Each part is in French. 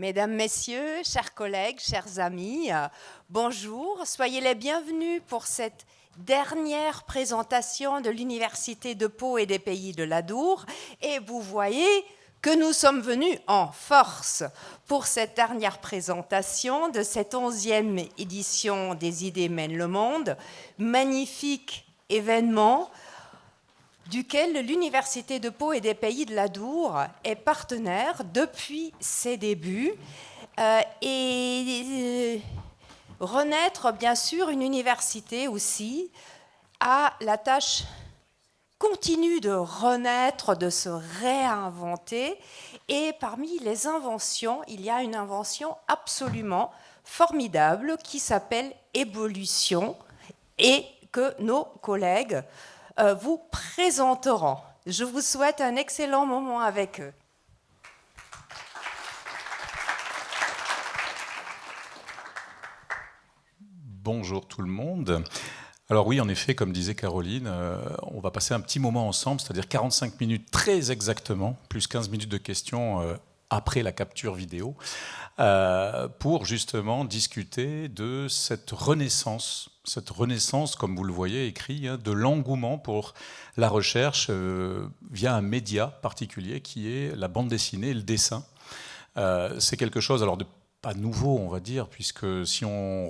Mesdames, Messieurs, chers collègues, chers amis, bonjour, soyez les bienvenus pour cette dernière présentation de l'Université de Pau et des Pays de l'Adour. Et vous voyez que nous sommes venus en force pour cette dernière présentation de cette 11e édition des Idées mènent le monde, magnifique événement duquel l'Université de Pau et des Pays de l'Adour est partenaire depuis ses débuts. Renaître, bien sûr, une université aussi a la tâche continue de renaître, de se réinventer. Et parmi les inventions, il y a une invention absolument formidable qui s'appelle évolution et que nos collègues vous présenteront. Je vous souhaite un excellent moment avec eux. Bonjour tout le monde. Alors oui, en effet, comme disait Caroline, on va passer un petit moment ensemble, c'est-à-dire 45 minutes très exactement, plus 15 minutes de questions après la capture vidéo, pour justement discuter de cette renaissance, comme vous le voyez écrit, de l'engouement pour la recherche via un média particulier qui est la bande dessinée et le dessin. C'est quelque chose alors de pas nouveau, on va dire, puisque si on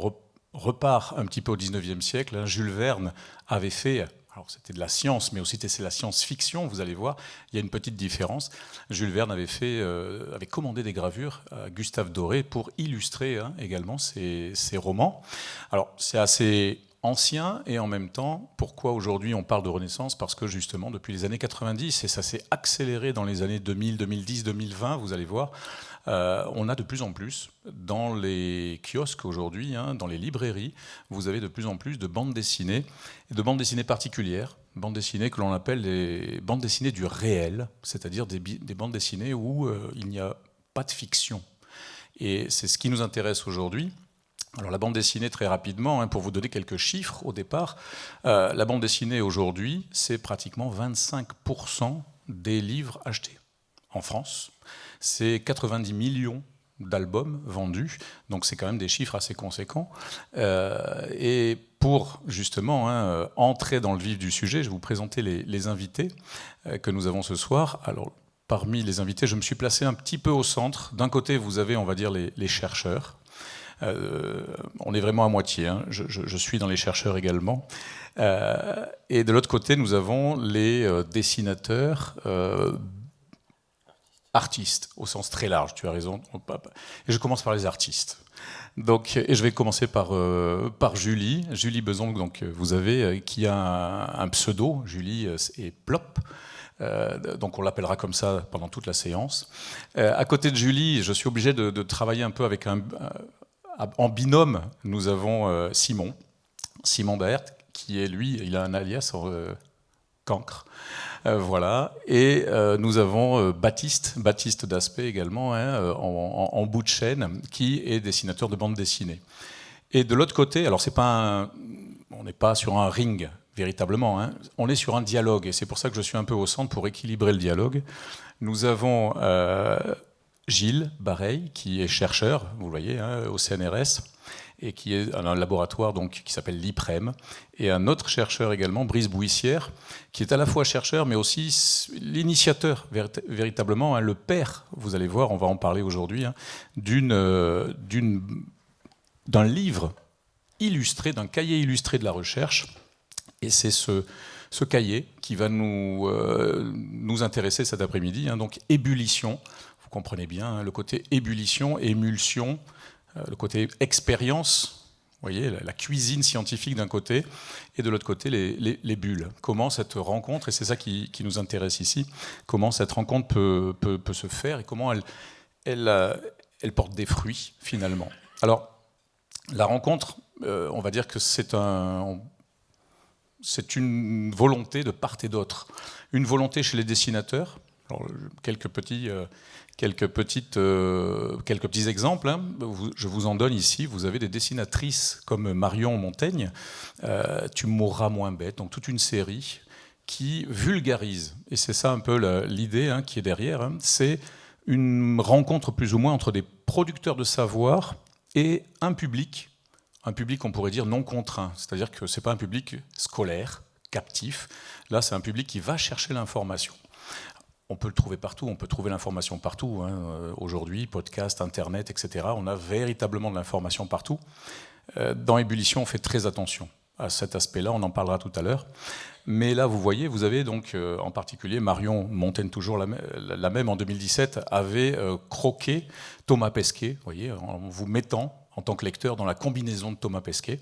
repart un petit peu au 19e siècle, Jules Verne avait fait, alors c'était de la science, mais aussi c'est la science-fiction, vous allez voir, il y a une petite différence. Jules Verne avait commandé des gravures à Gustave Doré pour illustrer également ses romans. Alors c'est assez ancien et en même temps, pourquoi aujourd'hui on parle de Renaissance? Parce que justement depuis les années 90, et ça s'est accéléré dans les années 2000, 2010, 2020, vous allez voir, on a de plus en plus, dans les kiosques aujourd'hui, dans les librairies, vous avez de plus en plus de bandes dessinées, et de bandes dessinées particulières, bandes dessinées que l'on appelle les bandes dessinées du réel, c'est-à-dire des bandes dessinées où il n'y a pas de fiction. Et c'est ce qui nous intéresse aujourd'hui. Alors la bande dessinée, très rapidement, pour vous donner quelques chiffres au départ, la bande dessinée aujourd'hui, c'est pratiquement 25% des livres achetés en France. C'est 90 millions d'albums vendus, donc c'est quand même des chiffres assez conséquents. Et pour justement entrer dans le vif du sujet, je vais vous présenter les invités que nous avons ce soir. Alors parmi les invités, je me suis placé un petit peu au centre. D'un côté, vous avez, on va dire, les chercheurs. On est vraiment à moitié, je suis dans les chercheurs également. Et de l'autre côté, nous avons les dessinateurs, artistes, au sens très large, tu as raison. Et je commence par les artistes. Donc, et je vais commencer par Julie Beson, donc, vous avez, qui a un pseudo, Julie et Plop. Donc on l'appellera comme ça pendant toute la séance. À côté de Julie, je suis obligé de travailler un peu avec en binôme. Nous avons Simon Baert, qui est lui, il a un alias Cancre. Voilà. Et nous avons Baptiste d'Aspect également, en bout de chaîne, qui est dessinateur de bande dessinée. Et de l'autre côté, alors on n'est pas sur un ring véritablement, on est sur un dialogue, et c'est pour ça que je suis un peu au centre pour équilibrer le dialogue. Nous avons Gilles Bareil, qui est chercheur, vous le voyez, au CNRS, et qui est un laboratoire donc, qui s'appelle l'IPREM, et un autre chercheur également, Brice Bouissière, qui est à la fois chercheur, mais aussi l'initiateur, véritablement, le père, vous allez voir, on va en parler aujourd'hui, d'un livre illustré, d'un cahier illustré de la recherche, et c'est ce cahier qui va nous intéresser cet après-midi, donc ébullition, vous comprenez bien, le côté ébullition, émulsion, le côté expérience, vous voyez, la cuisine scientifique d'un côté, et de l'autre côté, les bulles. Comment cette rencontre, et c'est ça qui nous intéresse ici, comment cette rencontre peut se faire, et comment elle porte des fruits, finalement. Alors, la rencontre, on va dire que c'est une volonté de part et d'autre. Une volonté chez les dessinateurs. Alors, quelques petits exemples. Je vous en donne ici. Vous avez des dessinatrices comme Marion Montaigne, Tu mourras moins bête, donc toute une série qui vulgarise. Et c'est ça un peu l'idée qui est derrière. C'est une rencontre plus ou moins entre des producteur de savoir et un public on pourrait dire non contraint, c'est-à-dire que ce n'est pas un public scolaire, captif, là c'est un public qui va chercher l'information. On peut le trouver partout, on peut trouver l'information partout, hein. Aujourd'hui, podcast, internet, etc. On a véritablement de l'information partout. Dans Ébullition, on fait très attention à cet aspect-là, on en parlera tout à l'heure. Mais là, vous voyez, vous avez donc en particulier Marion Montaigne, toujours la même en 2017, avait croqué Thomas Pesquet, vous voyez, en vous mettant en tant que lecteur dans la combinaison de Thomas Pesquet.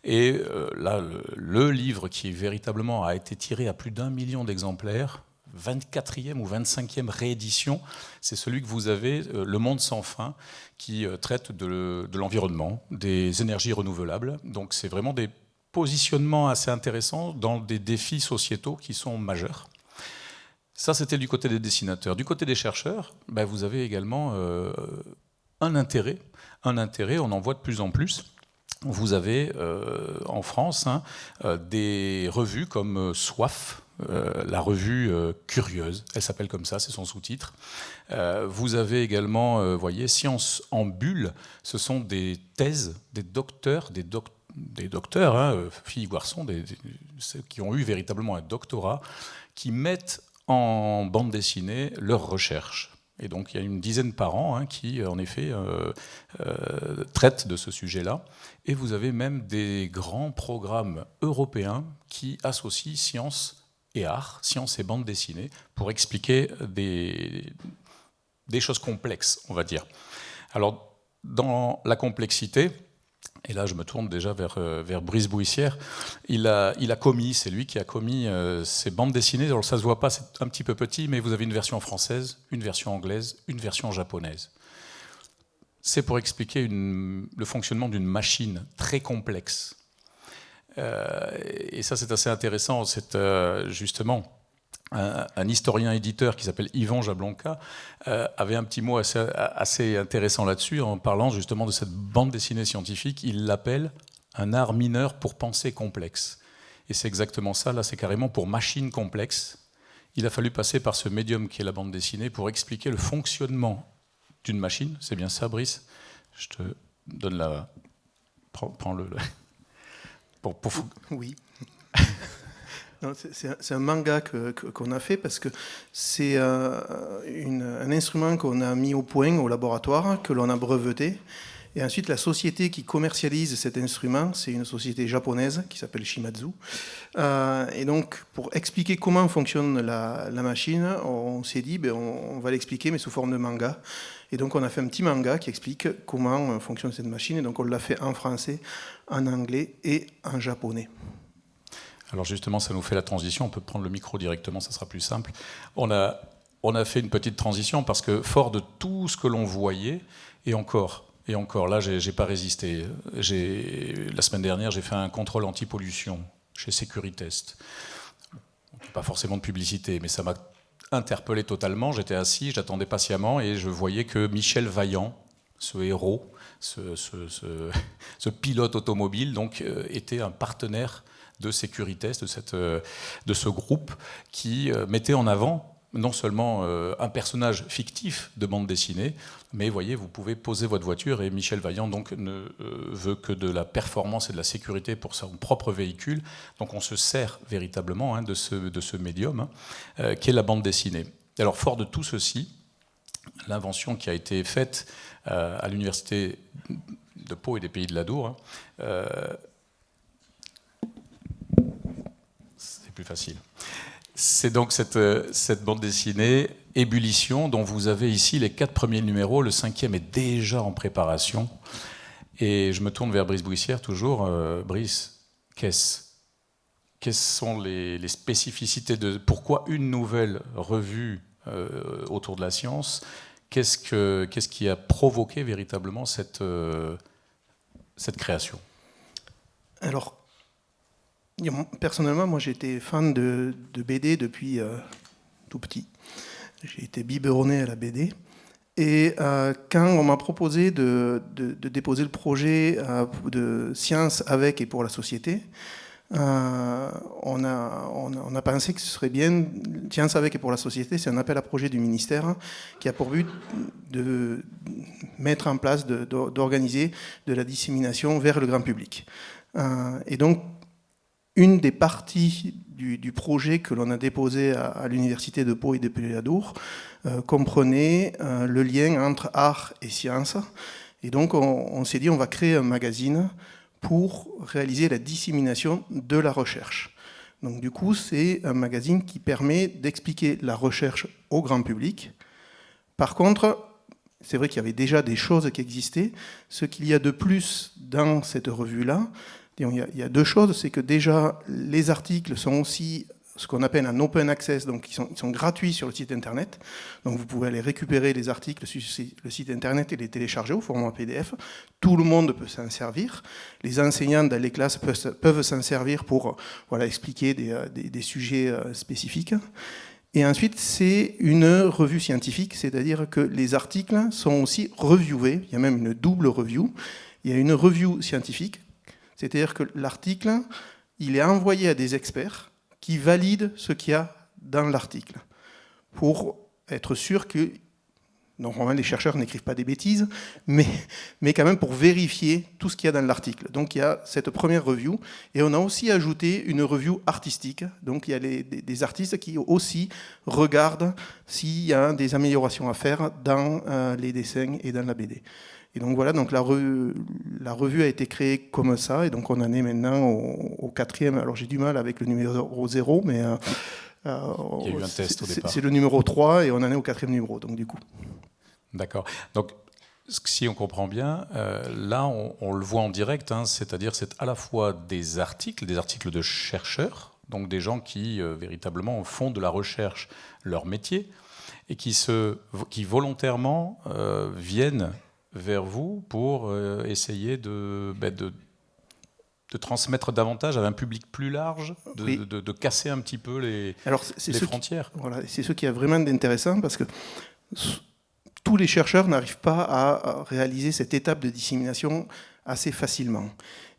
Et là, le livre qui véritablement a été tiré à plus d'1 million d'exemplaires, 24e ou 25e réédition, c'est celui que vous avez, Le Monde sans fin, qui traite de l'environnement, des énergies renouvelables. Donc c'est vraiment des positionnements assez intéressants dans des défis sociétaux qui sont majeurs. Ça, c'était du côté des dessinateurs. Du côté des chercheurs, ben, vous avez également un intérêt, on en voit de plus en plus. Vous avez en France des revues comme Soif, la revue Curieuse, elle s'appelle comme ça, c'est son sous-titre. Vous avez également, voyez, Science en bulle, ce sont des thèses des docteurs, filles, garçons, ceux qui ont eu véritablement un doctorat, qui mettent en bande dessinée leurs recherches. Et donc il y a une dizaine par an qui, en effet, traitent de ce sujet-là. Et vous avez même des grands programmes européens qui associent science et art, science et bande dessinée, pour expliquer des choses complexes, on va dire. Alors, dans la complexité, et là je me tourne déjà vers Brice Bouissière, il a commis, c'est lui qui a commis ces bandes dessinées. Alors ça se voit pas, c'est un petit peu petit, mais vous avez une version française, une version anglaise, une version japonaise. C'est pour expliquer le fonctionnement d'une machine très complexe. Et ça c'est assez intéressant, c'est justement un historien-éditeur qui s'appelle Yvan Jablonka avait un petit mot assez intéressant là-dessus en parlant justement de cette bande dessinée scientifique. Il l'appelle un art mineur pour pensée complexe. Et c'est exactement ça, là c'est carrément pour machine complexe. Il a fallu passer par ce médium qui est la bande dessinée pour expliquer le fonctionnement d'une machine. C'est bien ça, Brice? Je te donne la... Prends-le. Oui. C'est un manga qu'on a fait parce que c'est un instrument qu'on a mis au point au laboratoire, que l'on a breveté. Et ensuite, la société qui commercialise cet instrument, c'est une société japonaise qui s'appelle Shimadzu. Et donc, pour expliquer comment fonctionne la machine, on s'est dit, on va l'expliquer, mais sous forme de manga. Et donc, on a fait un petit manga qui explique comment fonctionne cette machine. Et donc, on l'a fait en français, en anglais et en japonais. Alors justement, ça nous fait la transition. On peut prendre le micro directement, ça sera plus simple. On a fait une petite transition parce que fort de tout ce que l'on voyait, et encore, là, j'ai pas résisté. La semaine dernière, j'ai fait un contrôle anti-pollution chez Sécuritest. Pas forcément de publicité, mais ça m'a interpellé totalement. J'étais assis, j'attendais patiemment, et je voyais que Michel Vaillant, ce héros, ce pilote automobile, donc, était un partenaire de Sécuritest, de ce groupe qui mettait en avant non seulement un personnage fictif de bande dessinée, mais voyez, vous pouvez poser votre voiture, et Michel Vaillant donc ne veut que de la performance et de la sécurité pour son propre véhicule. Donc on se sert véritablement de ce médium qui est la bande dessinée. Alors fort de tout ceci, l'invention qui a été faite à l'université de Pau et des Pays de l'Adour, plus facile. C'est donc cette bande dessinée Ébullition, dont vous avez ici les 4 premiers numéros. Le 5e est déjà en préparation. Et je me tourne vers Brice Bouissière toujours. Brice, quelles sont les spécificités de pourquoi une nouvelle revue autour de la science? Qu'est-ce qui a provoqué véritablement cette création? Alors, personnellement, moi j'étais fan de BD depuis tout petit. J'ai été biberonné à la BD. Et quand on m'a proposé de déposer le projet de science avec et pour la société, On a pensé que ce serait bien, Science avec et pour la société, c'est un appel à projet du ministère qui a pour but de mettre en place, d'organiser de la dissémination vers le grand public. Et donc, une des parties du projet que l'on a déposé à l'université de Pau et de Péladour comprenait le lien entre art et science. Et donc, on s'est dit, on va créer un magazine pour réaliser la dissémination de la recherche. Donc du coup, c'est un magazine qui permet d'expliquer la recherche au grand public. Par contre, c'est vrai qu'il y avait déjà des choses qui existaient. Ce qu'il y a de plus dans cette revue-là, il y a deux choses. C'est que déjà, les articles sont aussi ce qu'on appelle un open access, donc ils sont gratuits sur le site internet. Donc vous pouvez aller récupérer les articles sur le site internet et les télécharger au format PDF. Tout le monde peut s'en servir. Les enseignants dans les classes peuvent s'en servir pour expliquer des sujets spécifiques. Et ensuite, c'est une revue scientifique, c'est-à-dire que les articles sont aussi reviewés. Il y a même une double review. Il y a une review scientifique, c'est-à-dire que l'article, il est envoyé à des experts qui valide ce qu'il y a dans l'article, pour être sûr que, normalement les chercheurs n'écrivent pas des bêtises, mais quand même pour vérifier tout ce qu'il y a dans l'article. Donc il y a cette première review, et on a aussi ajouté une review artistique, donc il y a des artistes qui aussi regardent s'il y a des améliorations à faire dans les dessins et dans la BD. Et donc voilà, donc la revue a été créée comme ça, et donc on en est maintenant au 4e. Alors j'ai du mal avec le numéro 0, mais il y a eu un test au départ. C'est le numéro 3, et on en est au 4e numéro, donc du coup. D'accord. Donc si on comprend bien, là on le voit en direct, c'est-à-dire c'est à la fois des articles de chercheurs, donc des gens qui véritablement font de la recherche leur métier, et qui volontairement viennent vers vous pour essayer de transmettre davantage à un public plus large, de casser un petit peu les frontières. Voilà, c'est ce qui est vraiment intéressant, parce que tous les chercheurs n'arrivent pas à réaliser cette étape de dissémination assez facilement.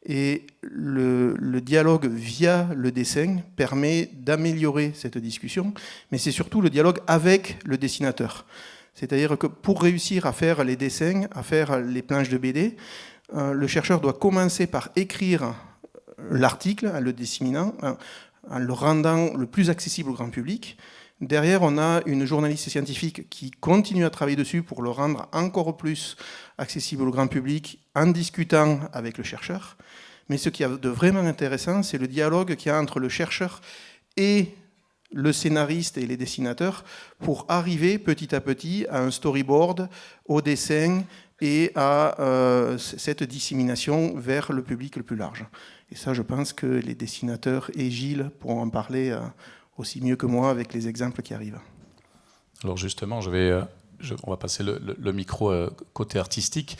Et le dialogue via le dessin permet d'améliorer cette discussion, mais c'est surtout le dialogue avec le dessinateur. C'est-à-dire que pour réussir à faire les dessins, à faire les planches de BD, le chercheur doit commencer par écrire l'article en le disséminant, en le rendant le plus accessible au grand public. Derrière, on a une journaliste scientifique qui continue à travailler dessus pour le rendre encore plus accessible au grand public en discutant avec le chercheur. Mais ce qui est de vraiment intéressant, c'est le dialogue qu'il y a entre le chercheur et le scénariste et les dessinateurs pour arriver petit à petit à un storyboard, au dessin et à cette dissémination vers le public le plus large. Et ça, je pense que les dessinateurs et Gilles pourront en parler aussi mieux que moi avec les exemples qui arrivent. Alors justement, on va passer le micro côté artistique.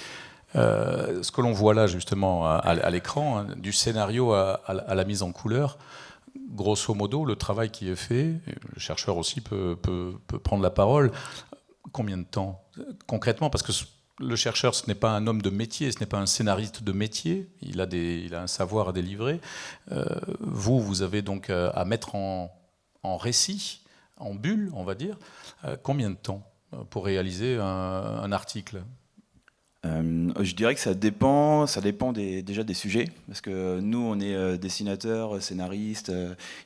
Ce que l'on voit là justement à l'écran, du scénario à la mise en couleur, grosso modo, le travail qui est fait, le chercheur aussi peut prendre la parole. Combien de temps concrètement? Parce que le chercheur, ce n'est pas un homme de métier, ce n'est pas un scénariste de métier, il a un savoir à délivrer. Vous avez donc à mettre en récit, en bulle, on va dire. Combien de temps pour réaliser un article? Je dirais que ça dépend déjà des sujets, parce que nous on est dessinateurs, scénaristes,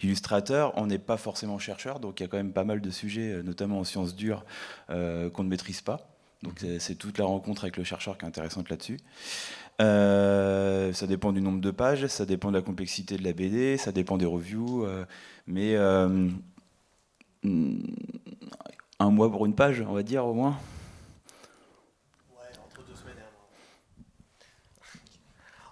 illustrateurs, on n'est pas forcément chercheurs, donc il y a quand même pas mal de sujets, notamment en sciences dures, qu'on ne maîtrise pas. Donc c'est toute la rencontre avec le chercheur qui est intéressante là-dessus. Ça dépend du nombre de pages, ça dépend de la complexité de la BD, ça dépend des reviews, mais un mois pour une page, on va dire au moins.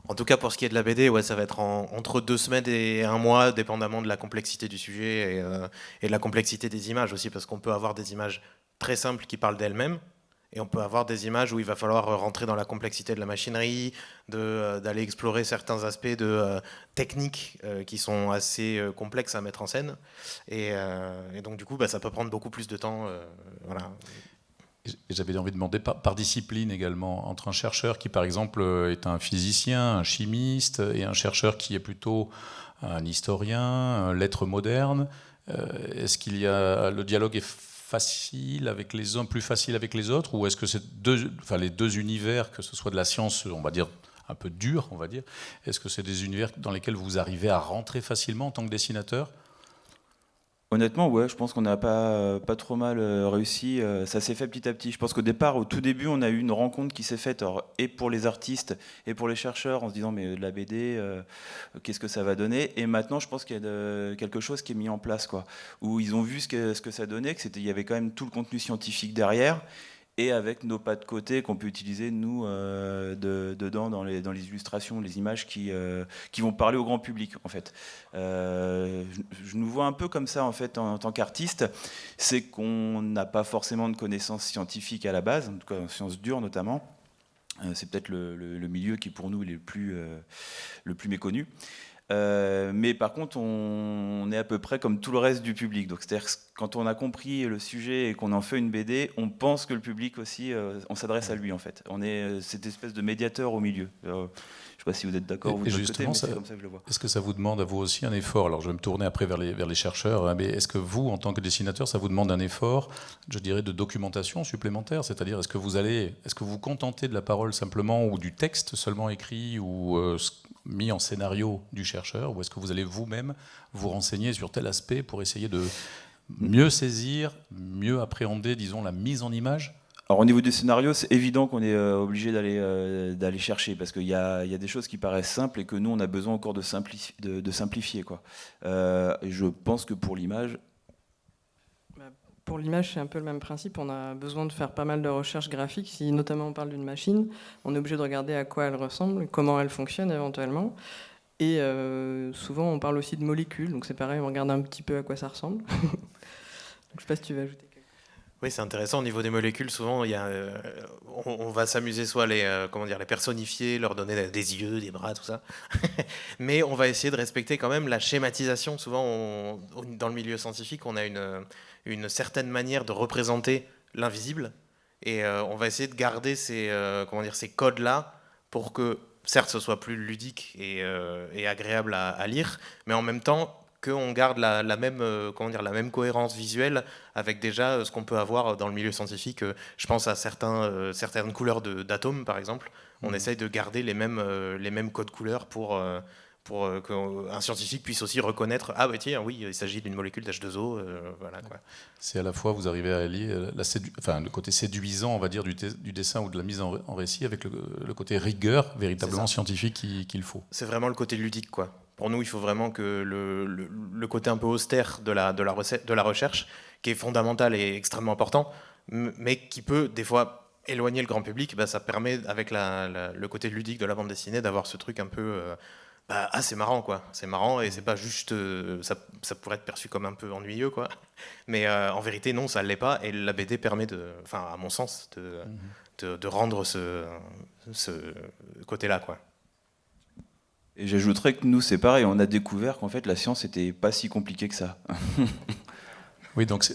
En tout cas, pour ce qui est de la BD, ça va être entre 2 semaines et 1 mois, dépendamment de la complexité du sujet et de la complexité des images aussi, parce qu'on peut avoir des images très simples qui parlent d'elles-mêmes, et on peut avoir des images où il va falloir rentrer dans la complexité de la machinerie, d'aller explorer certains aspects de techniques qui sont assez complexes à mettre en scène. Et donc, du coup, ça peut prendre beaucoup plus de temps. Voilà. Et j'avais envie de demander par discipline également, entre un chercheur qui, par exemple, est un physicien, un chimiste, et un chercheur qui est plutôt un historien, un lettre moderne, est-ce qu'il y a le dialogue est facile avec les uns, plus facile avec les autres, ou est-ce que c'est les deux univers, que ce soit de la science, on va dire un peu dur, on va dire, est-ce que c'est des univers dans lesquels vous arrivez à rentrer facilement en tant que dessinateur ? Honnêtement, ouais, je pense qu'on n'a pas trop mal réussi. Ça s'est fait petit à petit. Je pense qu'au départ, au tout début, on a eu une rencontre qui s'est faite et pour les artistes et pour les chercheurs en se disant mais de la BD, qu'est-ce que ça va donner ? Et maintenant, je pense qu'il y a quelque chose qui est mis en place, quoi, où ils ont vu ce que ça donnait, il y avait quand même tout le contenu scientifique derrière. Et avec nos pas de côté qu'on peut utiliser, nous, dedans, dans les illustrations, les images qui vont parler au grand public, en fait. Je nous vois un peu comme ça, en fait, en tant qu'artiste. C'est qu'on n'a pas forcément de connaissances scientifiques à la base, en tout cas en sciences dures notamment. C'est peut-être le milieu qui, pour nous, est le plus méconnu. Mais par contre, on est à peu près comme tout le reste du public. Donc, c'est-à-dire que quand on a compris le sujet et qu'on en fait une BD, on pense que le public aussi, on s'adresse à lui en fait. On est cette espèce de médiateur au milieu. Je ne sais pas si vous êtes d'accord vous de votre côté, mais c'est comme ça que je le vois. Est-ce que ça vous demande à vous aussi un effort ? Alors, je vais me tourner après vers les chercheurs. Mais est-ce que vous, en tant que dessinateur, ça vous demande un effort, je dirais, de documentation supplémentaire ? C'est-à-dire, est-ce que vous vous contentez de la parole simplement ou du texte seulement écrit ou mis en scénario du chercheur, ou est-ce que vous allez vous-même vous renseigner sur tel aspect pour essayer de mieux saisir, mieux appréhender, disons, la mise en image ? Alors au niveau du scénario, c'est évident qu'on est obligé d'aller chercher, parce qu'il y a des choses qui paraissent simples et que nous, on a besoin encore de simplifier, quoi. Et je pense que pour l'image... Pour l'image, c'est un peu le même principe. On a besoin de faire pas mal de recherches graphiques. Si notamment on parle d'une machine, on est obligé de regarder à quoi elle ressemble, comment elle fonctionne éventuellement. Et souvent, on parle aussi de molécules. Donc c'est pareil, on regarde un petit peu à quoi ça ressemble. Donc, je ne sais pas si tu veux ajouter quelque chose. Oui, c'est intéressant. Au niveau des molécules, souvent, on va s'amuser soit les personnifier, leur donner des yeux, des bras, tout ça. Mais on va essayer de respecter quand même la schématisation. Souvent, dans le milieu scientifique, on a une certaine manière de représenter l'invisible. Et on va essayer de garder ces codes-là pour que, certes, ce soit plus ludique et agréable à lire, mais en même temps, qu'on garde la même cohérence visuelle avec déjà ce qu'on peut avoir dans le milieu scientifique. Je pense à certaines couleurs d'atomes, par exemple. On essaye de garder les mêmes codes couleurs pour qu'un scientifique puisse aussi reconnaître « Ah bah tiens, oui, il s'agit d'une molécule d'H2O. Voilà, quoi. » C'est à la fois, vous arrivez à allier le côté séduisant, on va dire, du dessin ou de la mise en récit avec le côté rigueur véritablement scientifique qu'il faut. C'est vraiment le côté ludique, quoi. Pour nous, il faut vraiment que le côté un peu austère de la recherche, qui est fondamental et extrêmement important, mais qui peut des fois éloigner le grand public, ça permet, avec le côté ludique de la bande dessinée, d'avoir ce truc un peu... c'est marrant, quoi. C'est marrant et c'est pas juste... ça pourrait être perçu comme un peu ennuyeux, quoi. Mais en vérité, non, ça ne l'est pas. Et la BD permet, à mon sens, de rendre ce côté-là, quoi. Et j'ajouterais que nous, c'est pareil, on a découvert qu'en fait, la science n'était pas si compliquée que ça. Oui, donc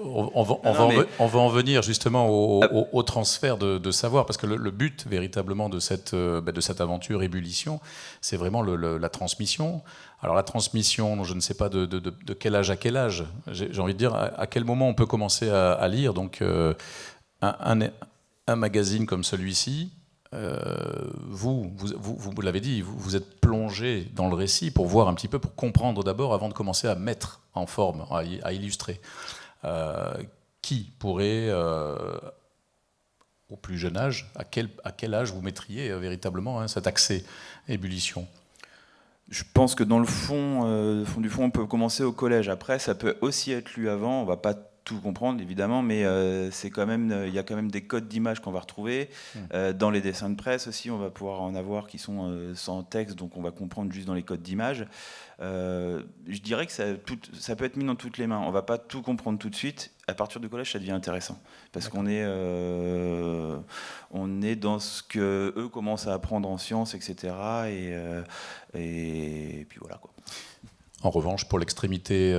on va en venir justement au transfert de savoir, parce que le but véritablement de cette aventure ébullition, c'est vraiment la transmission. Alors la transmission, je ne sais pas de quel âge à quel âge, j'ai envie de dire à quel moment on peut commencer à lire. Donc un magazine comme celui-ci, vous l'avez dit, vous êtes plongé dans le récit pour voir un petit peu, pour comprendre d'abord avant de commencer à mettre en forme, à illustrer. Qui pourrait, au plus jeune âge, à quel âge vous mettriez véritablement cet accès ébullition ? Je pense que dans le fond du fond, on peut commencer au collège. Après, ça peut aussi être lu avant. On va pas tout comprendre évidemment, mais c'est quand même, il y a quand même des codes d'image qu'on va retrouver dans les dessins de presse aussi. On va pouvoir en avoir qui sont sans texte, donc on va comprendre juste dans les codes d'image. Je dirais que ça peut être mis dans toutes les mains. On va pas tout comprendre tout de suite. À partir du collège, ça devient intéressant parce qu'on est dans ce que eux commencent à apprendre en sciences, etc. Et puis voilà, quoi. En revanche, pour l'extrémité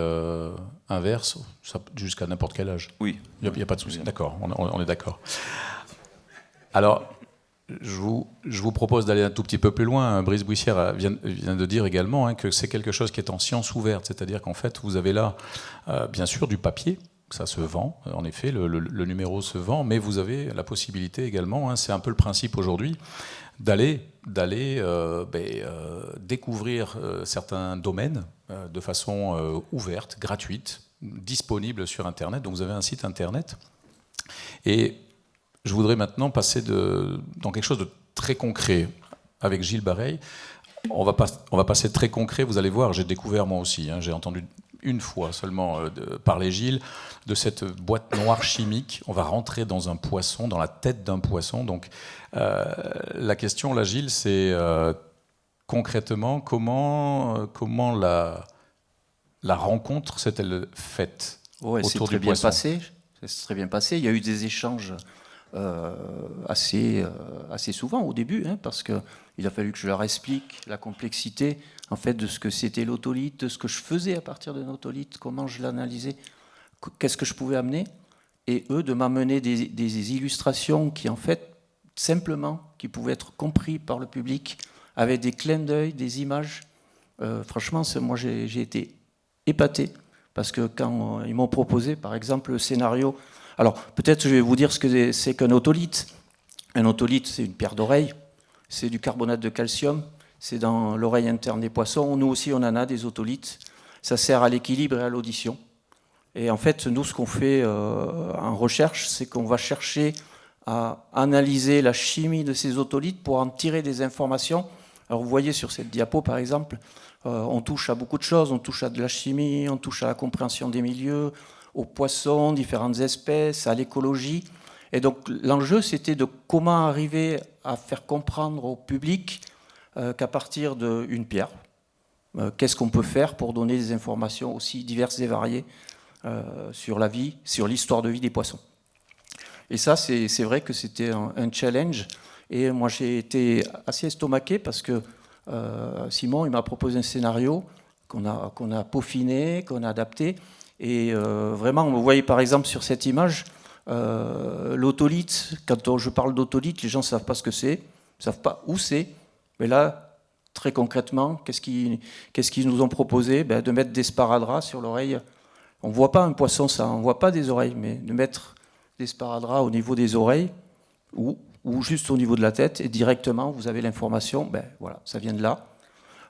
inverse, jusqu'à n'importe quel âge. Oui. Il n'y a pas de souci. D'accord, on est d'accord. Alors, je vous propose d'aller un tout petit peu plus loin. Brice Buissière vient de dire également que c'est quelque chose qui est en science ouverte, c'est-à-dire qu'en fait, vous avez là, bien sûr, du papier. Ça se vend, en effet, le numéro se vend, mais vous avez la possibilité également, c'est un peu le principe aujourd'hui, d'aller découvrir certains domaines de façon ouverte, gratuite, disponible sur Internet. Donc vous avez un site Internet. Et je voudrais maintenant passer dans quelque chose de très concret avec Gilles Bareil. On va passer très concret, vous allez voir, j'ai découvert moi aussi, j'ai entendu une fois seulement parler Gilles, de cette boîte noire chimique. On va rentrer dans un poisson, dans la tête d'un poisson. Donc la question là, Gilles, c'est concrètement comment la rencontre s'est-elle faite autour du poisson? C'est très bien passé. Il y a eu des échanges assez souvent au début, parce qu'il a fallu que je leur explique la complexité en fait de ce que c'était l'autolithe, de ce que je faisais à partir de l'autolithe, comment je l'analysais, qu'est-ce que je pouvais amener, et eux de m'amener des illustrations qui en fait simplement, qui pouvaient être compris par le public, avec des clins d'œil, des images. Franchement, moi j'ai été épaté, parce que quand ils m'ont proposé par exemple le scénario. Alors, peut-être je vais vous dire ce que c'est qu'un otolithe. Un otolithe, c'est une paire d'oreilles, c'est du carbonate de calcium, c'est dans l'oreille interne des poissons. Nous aussi, on en a des otolithes. Ça sert à l'équilibre et à l'audition. Et en fait, nous, ce qu'on fait en recherche, c'est qu'on va chercher à analyser la chimie de ces otolithes pour en tirer des informations. Alors, vous voyez sur cette diapo, par exemple, on touche à beaucoup de choses. On touche à de la chimie, on touche à la compréhension des milieux, aux poissons, différentes espèces, à l'écologie. Et donc l'enjeu, c'était de comment arriver à faire comprendre au public qu'à partir d'une pierre, qu'est-ce qu'on peut faire pour donner des informations aussi diverses et variées sur la vie, sur l'histoire de vie des poissons. Et ça, c'est vrai que c'était un challenge. Et moi, j'ai été assez estomaqué parce que Simon, il m'a proposé un scénario qu'on a peaufiné, qu'on a adapté. Et vraiment, vous voyez par exemple sur cette image, l'autolithe, quand je parle d'autolithe, les gens ne savent pas ce que c'est, ne savent pas où c'est. Mais là, très concrètement, qu'est-ce qu'ils nous ont proposé? De mettre des sparadraps sur l'oreille. On ne voit pas un poisson, ça, on ne voit pas des oreilles, mais de mettre des sparadraps au niveau des oreilles ou juste au niveau de la tête, et directement, vous avez l'information, voilà, ça vient de là.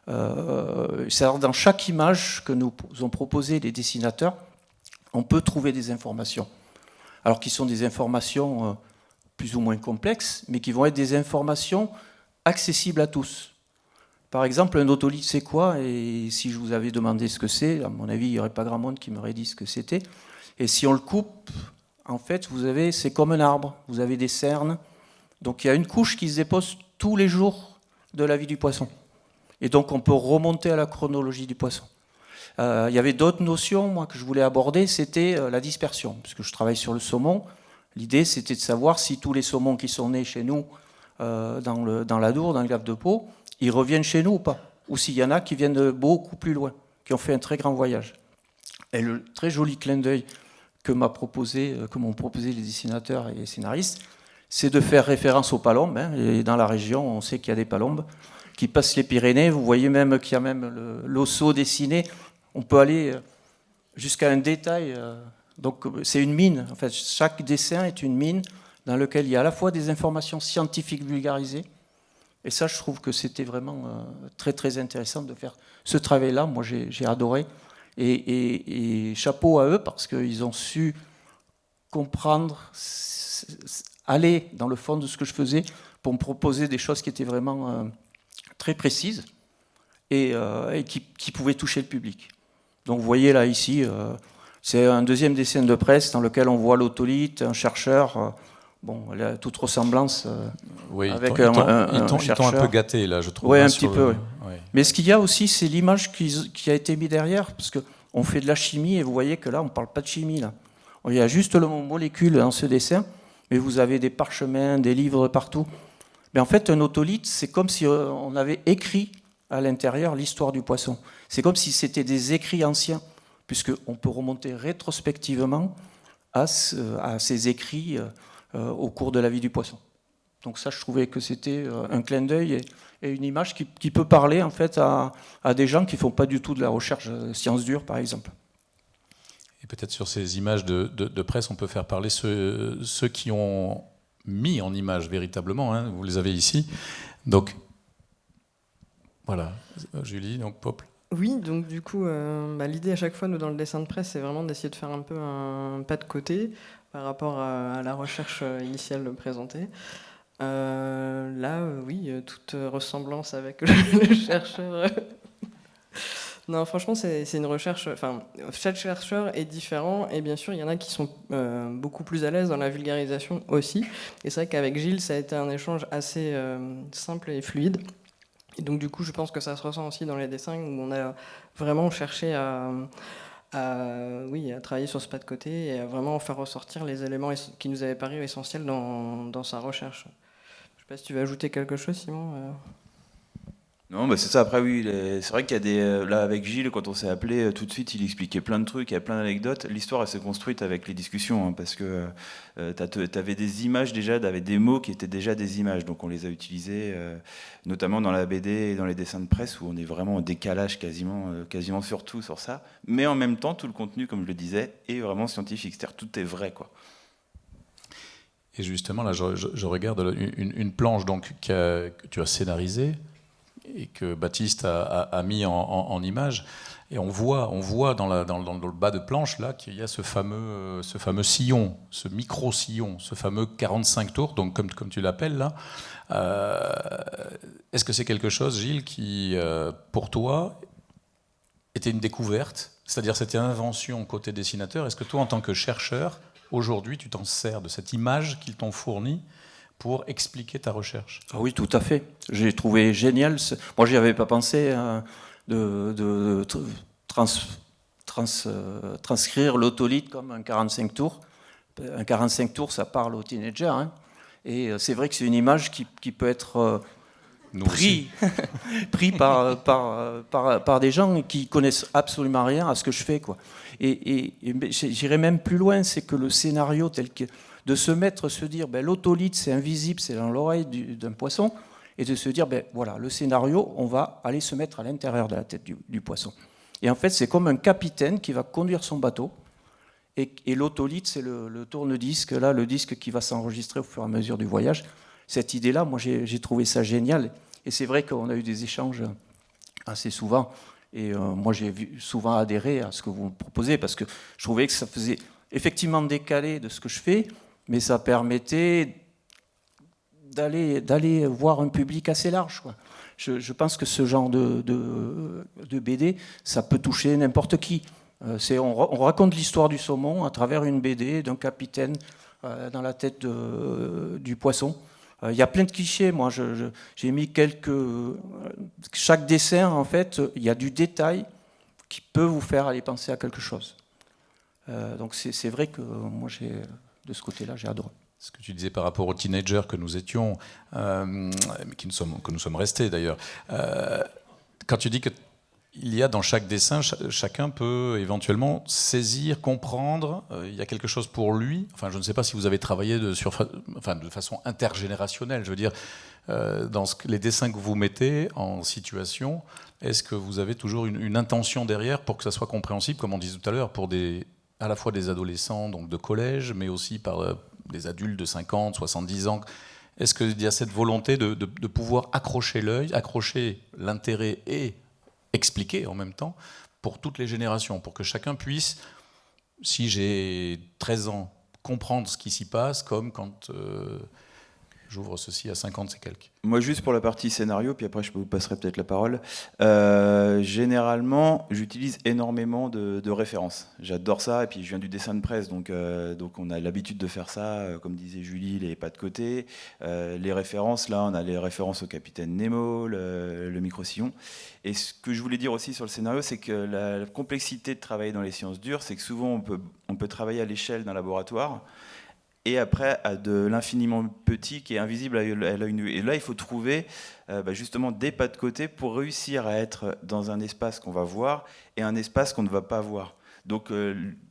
Dans chaque image que nous ont proposé les dessinateurs, on peut trouver des informations. Alors qui sont des informations plus ou moins complexes, mais qui vont être des informations accessibles à tous. Par exemple, un otolithe, c'est quoi? Et si je vous avais demandé ce que c'est, à mon avis, il n'y aurait pas grand monde qui m'aurait dit ce que c'était. Et si on le coupe, en fait, c'est comme un arbre. Vous avez des cernes. Donc il y a une couche qui se dépose tous les jours de la vie du poisson. Et donc on peut remonter à la chronologie du poisson. Il y avait d'autres notions, moi, que je voulais aborder, c'était la dispersion, puisque je travaille sur le saumon. L'idée, c'était de savoir si tous les saumons qui sont nés chez nous, dans l'Adour, dans le Gave de Pau, ils reviennent chez nous ou pas, ou s'il y en a qui viennent de beaucoup plus loin, qui ont fait un très grand voyage. Et le très joli clin d'œil que m'ont proposé les dessinateurs et les scénaristes, c'est de faire référence aux palombes. Et dans la région, on sait qu'il y a des palombes qui passent les Pyrénées. Vous voyez même qu'il y a même l'osso dessiné. On peut aller jusqu'à un détail. Donc c'est une mine. En fait, chaque dessin est une mine dans laquelle il y a à la fois des informations scientifiques vulgarisées. Et ça, je trouve que c'était vraiment très très intéressant de faire ce travail-là. Moi, j'ai adoré. Et chapeau à eux parce qu'ils ont su comprendre, aller dans le fond de ce que je faisais pour me proposer des choses qui étaient vraiment très précises et qui pouvaient toucher le public. Donc vous voyez là ici, c'est un deuxième dessin de presse dans lequel on voit l'autolithe, un chercheur. Elle a toute ressemblance avec un chercheur. Ils t'ont un peu gâté là, je trouve. Oui, un petit peu. Oui. Mais ce qu'il y a aussi, c'est l'image qui a été mise derrière, parce qu'on fait de la chimie et vous voyez que là, on ne parle pas de chimie. Là. Il y a juste le mot molécule dans ce dessin, mais vous avez des parchemins, des livres partout. Mais en fait, un otolithe, c'est comme si on avait écrit à l'intérieur l'histoire du poisson. C'est comme si c'était des écrits anciens, puisqu'on peut remonter rétrospectivement à ces écrits au cours de la vie du poisson. Donc ça, je trouvais que c'était un clin d'œil et une image qui peut parler en fait à des gens qui ne font pas du tout de la recherche sciences dures, par exemple. Et peut-être sur ces images de presse, on peut faire parler ceux qui ont mis en image véritablement, hein, vous les avez ici. Donc, voilà, Julie, donc Pople. Oui, donc du coup, l'idée à chaque fois, nous, dans le dessin de presse, c'est vraiment d'essayer de faire un peu un pas de côté par rapport à la recherche initiale présentée. Oui, toute ressemblance avec le chercheur. Non, franchement, c'est une recherche. Enfin, chaque chercheur est différent, et bien sûr, il y en a qui sont beaucoup plus à l'aise dans la vulgarisation aussi. Et c'est vrai qu'avec Gilles, ça a été un échange assez simple et fluide. Et donc, du coup, je pense que ça se ressent aussi dans les dessins où on a vraiment cherché à travailler sur ce pas de côté et à vraiment faire ressortir les éléments qui nous avaient paru essentiels dans sa recherche. Je ne sais pas si tu veux ajouter quelque chose, Simon. Non, c'est ça. Après, oui, c'est vrai qu'il y a des. Là, avec Gilles, quand on s'est appelé, tout de suite, il expliquait plein de trucs, il y a plein d'anecdotes. L'histoire, elle s'est construite avec les discussions, hein, parce que t'avais des images déjà, t'avais des mots qui étaient déjà des images. Donc, on les a utilisés, notamment dans la BD et dans les dessins de presse, où on est vraiment en décalage quasiment sur tout, sur ça. Mais en même temps, tout le contenu, comme je le disais, est vraiment scientifique. C'est-à-dire, tout est vrai, quoi. Et justement, là, je regarde une planche donc, que tu as scénarisée et que Baptiste a mis en image. Et on voit dans le bas de planche là qu'il y a ce fameux sillon, ce micro-sillon, ce fameux 45 tours, donc comme tu l'appelles là. Est-ce que c'est quelque chose, Gilles, qui, pour toi, était une découverte? C'est-à-dire c'était une invention côté dessinateur. Est-ce que toi, en tant que chercheur, aujourd'hui, tu t'en sers de cette image qu'ils t'ont fournie pour expliquer ta recherche? Ah oui, tout à fait. J'ai trouvé génial. Moi, j'y avais pas pensé de transcrire l'autolithe comme un 45 tours. Un 45 tours, ça parle aux teenagers. Hein. Et c'est vrai que c'est une image qui peut être pris par des gens qui connaissent absolument rien à ce que je fais, quoi. Et j'irais même plus loin, c'est que le scénario tel que de se dire l'autolithe c'est invisible, c'est dans l'oreille d'un poisson, et de se dire voilà, le scénario, on va aller se mettre à l'intérieur de la tête du poisson. Et en fait, c'est comme un capitaine qui va conduire son bateau, et l'autolithe, c'est le tourne-disque, là, le disque qui va s'enregistrer au fur et à mesure du voyage. Cette idée-là, moi, j'ai trouvé ça génial. Et c'est vrai qu'on a eu des échanges assez souvent. Et moi, j'ai souvent adhéré à ce que vous me proposez, parce que je trouvais que ça faisait effectivement décalé de ce que je fais, mais ça permettait d'aller voir un public assez large, quoi. Je pense que ce genre de BD, ça peut toucher n'importe qui. On raconte l'histoire du saumon à travers une BD d'un capitaine dans la tête du poisson. Il y a plein de clichés. Moi, j'ai mis chaque dessin, en fait, il y a du détail qui peut vous faire aller penser à quelque chose. Donc c'est vrai que moi, de ce côté-là, j'ai adoré. Ce que tu disais par rapport aux teenagers que nous étions, que nous sommes restés d'ailleurs, quand tu dis qu'il y a dans chaque dessin, chacun peut éventuellement saisir, comprendre, il y a quelque chose pour lui. Enfin, je ne sais pas si vous avez travaillé de façon intergénérationnelle, je veux dire, dans les dessins que vous mettez en situation, est-ce que vous avez toujours une intention derrière pour que ça soit compréhensible, comme on disait tout à l'heure, pour à la fois des adolescents, donc de collège, mais aussi par des adultes de 50, 70 ans. Est-ce qu'il y a cette volonté de pouvoir accrocher l'œil, accrocher l'intérêt et expliquer en même temps pour toutes les générations, pour que chacun puisse, si j'ai 13 ans, comprendre ce qui s'y passe, comme quand j'ouvre ceci à 50 et quelques. Moi, juste pour la partie scénario, puis après je vous passerai peut-être la parole. Généralement, j'utilise énormément de références. J'adore ça, et puis je viens du dessin de presse, donc on a l'habitude de faire ça, comme disait Julie, les pas de côté. Les références, là, on a les références au Capitaine Nemo, le micro-sillon. Et ce que je voulais dire aussi sur le scénario, c'est que la complexité de travailler dans les sciences dures, c'est que souvent on peut travailler à l'échelle d'un laboratoire, et après à de l'infiniment petit qui est invisible à l'œil nu. Et là, il faut trouver justement des pas de côté pour réussir à être dans un espace qu'on va voir et un espace qu'on ne va pas voir. Donc,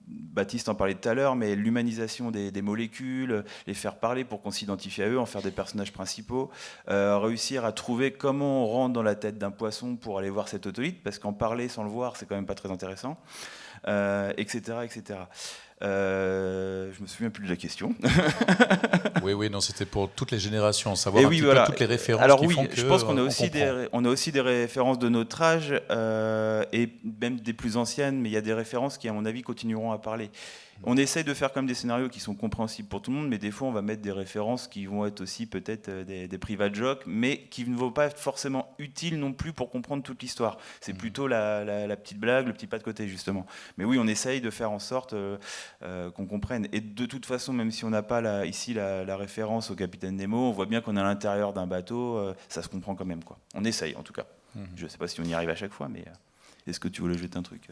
Baptiste en parlait tout à l'heure, mais l'humanisation des molécules, les faire parler pour qu'on s'identifie à eux, en faire des personnages principaux, réussir à trouver comment on rentre dans la tête d'un poisson pour aller voir cet otolithe, parce qu'en parler sans le voir, c'est quand même pas très intéressant, etc., etc. Je me souviens plus de la question. Oui, non, c'était pour toutes les générations, savoir Et un petit peu toutes les références. Alors qui oui, font que je pense qu'on a on aussi des références de notre âge et même des plus anciennes, mais il y a des références qui, à mon avis, continueront à parler. On essaye de faire comme des scénarios qui sont compréhensibles pour tout le monde, mais des fois on va mettre des références qui vont être aussi peut-être des private jokes, mais qui ne vont pas être forcément utiles non plus pour comprendre toute l'histoire. C'est plutôt la petite blague, le petit pas de côté justement. Mais oui, on essaye de faire en sorte qu'on comprenne. Et de toute façon, même si on n'a pas ici la référence au Capitaine Nemo, on voit bien qu'on est à l'intérieur d'un bateau, ça se comprend quand même, quoi. On essaye en tout cas. Je ne sais pas si on y arrive à chaque fois, mais est-ce que tu voulais jeter un truc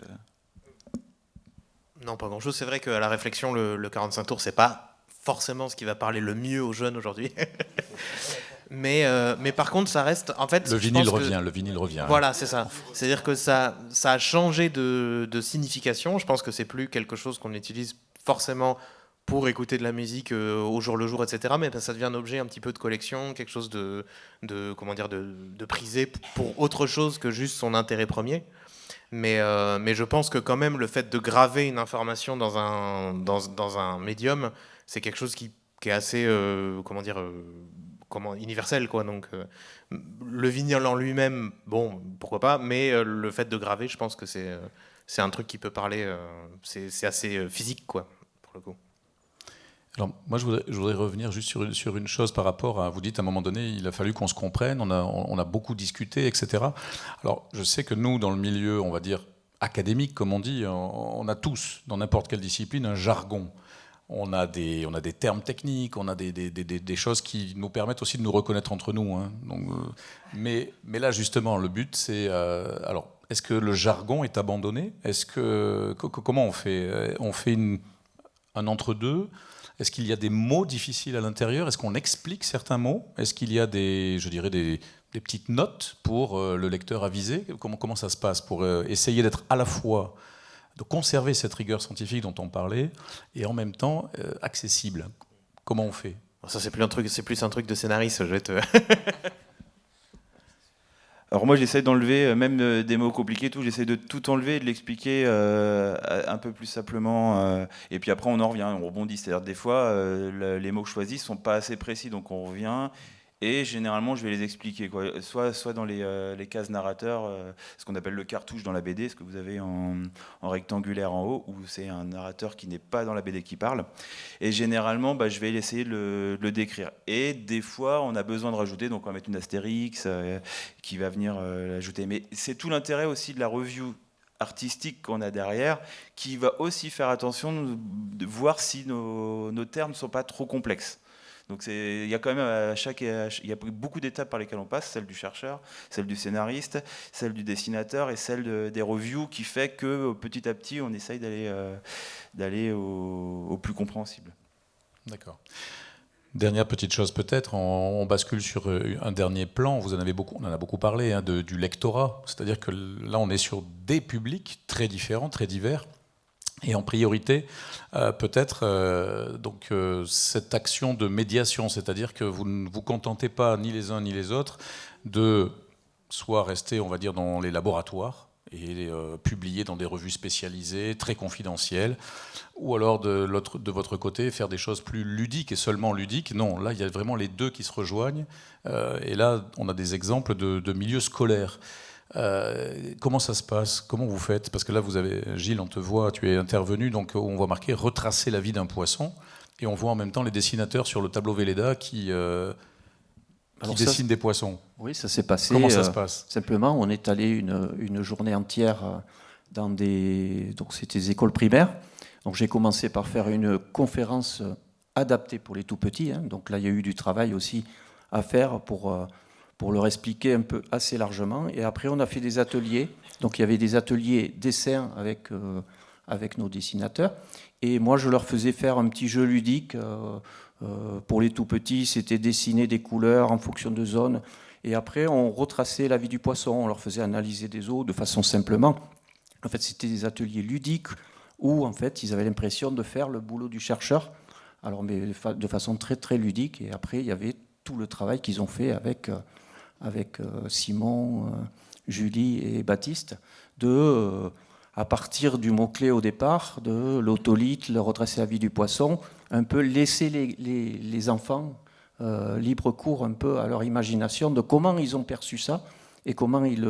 Non, pas grand-chose. C'est vrai qu'à la réflexion, le 45 tours, c'est pas forcément ce qui va parler le mieux aux jeunes aujourd'hui. mais par contre, ça reste... En fait, le vinyle revient. Voilà, c'est ça. C'est-à-dire que ça a changé de signification. Je pense que c'est plus quelque chose qu'on utilise forcément pour écouter de la musique au jour le jour, etc. Mais ça devient un objet un petit peu de collection, quelque chose de prisé pour autre chose que juste son intérêt premier. Mais je pense que quand même le fait de graver une information dans un médium, c'est quelque chose qui est assez universel, quoi. Donc le vinyle en lui-même, bon, pourquoi pas, mais le fait de graver, je pense que c'est un truc qui peut parler, c'est assez physique, quoi, pour le coup. Alors, moi, je voudrais revenir juste sur une chose par rapport à... Vous dites, à un moment donné, il a fallu qu'on se comprenne, on a beaucoup discuté, etc. Alors, je sais que nous, dans le milieu, on va dire, académique, comme on dit, on a tous, dans n'importe quelle discipline, un jargon. On a des termes techniques, on a des choses qui nous permettent aussi de nous reconnaître entre nous. Hein. Donc, mais là, justement, le but, c'est... alors, est-ce que le jargon est abandonné ? Comment on fait ? On fait un entre-deux ? Est-ce qu'il y a des mots difficiles à l'intérieur ? Est-ce qu'on explique certains mots ? Est-ce qu'il y a des petites notes pour le lecteur avisé ? Comment ça se passe pour essayer d'être à la fois, de conserver cette rigueur scientifique dont on parlait, et en même temps accessible ? Comment on fait ? Ça, c'est plus un truc de scénariste, je vais te... Alors moi j'essaie d'enlever même des mots compliqués, j'essaie de tout enlever et de l'expliquer un peu plus simplement. Et puis après on en revient, on rebondit. C'est-à-dire des fois les mots choisis sont pas assez précis, donc on revient. Et généralement, je vais les expliquer, quoi. Soit dans les cases narrateurs, ce qu'on appelle le cartouche dans la BD, ce que vous avez en rectangulaire en haut, où c'est un narrateur qui n'est pas dans la BD qui parle. Et généralement, je vais essayer de le décrire. Et des fois, on a besoin de rajouter, donc on va mettre une astérix qui va venir l'ajouter. Mais c'est tout l'intérêt aussi de la review artistique qu'on a derrière, qui va aussi faire attention de voir si nos termes ne sont pas trop complexes. Donc il y a quand même il y a beaucoup d'étapes par lesquelles on passe, celle du chercheur, celle du scénariste, celle du dessinateur et celle des reviews, qui fait que petit à petit on essaye d'aller au plus compréhensible. D'accord. Dernière petite chose peut-être, on bascule sur un dernier plan. On en a beaucoup parlé, hein, du lectorat. C'est-à-dire que là on est sur des publics très différents, très divers. Et en priorité, peut-être cette action de médiation, c'est-à-dire que vous ne vous contentez pas, ni les uns ni les autres, de soit rester, on va dire, dans les laboratoires et publier dans des revues spécialisées, très confidentielles, ou alors de votre côté, faire des choses plus ludiques et seulement ludiques. Non, là, il y a vraiment les deux qui se rejoignent. Et là, on a des exemples de milieux scolaires. Comment ça se passe ? Comment vous faites ? Parce que là, Gilles, on te voit, tu es intervenu, donc on voit marqué « Retracer la vie d'un poisson », et on voit en même temps les dessinateurs sur le tableau Velleda qui dessinent des poissons. Oui, ça s'est passé. Comment ça se passe ? Simplement, on est allé une journée entière dans donc c'était des écoles primaires. Donc j'ai commencé par faire une conférence adaptée pour les tout-petits. Hein. Donc là, il y a eu du travail aussi à faire pour leur expliquer un peu assez largement. Et après, on a fait des ateliers. Donc il y avait des ateliers dessin avec avec nos dessinateurs. Et moi, je leur faisais faire un petit jeu ludique. Pour les tout petits, c'était dessiner des couleurs en fonction de zones. Et après, on retraçait la vie du poisson. On leur faisait analyser des eaux de façon simplement. En fait, c'était des ateliers ludiques où, en fait, ils avaient l'impression de faire le boulot du chercheur. Alors, mais de façon très, très ludique. Et après, il y avait tout le travail qu'ils ont fait avec Simon, Julie et Baptiste, à partir du mot-clé au départ, de l'autolithe, le retracer la vie du poisson, un peu laisser les enfants libre cours un peu à leur imagination de comment ils ont perçu ça et comment ils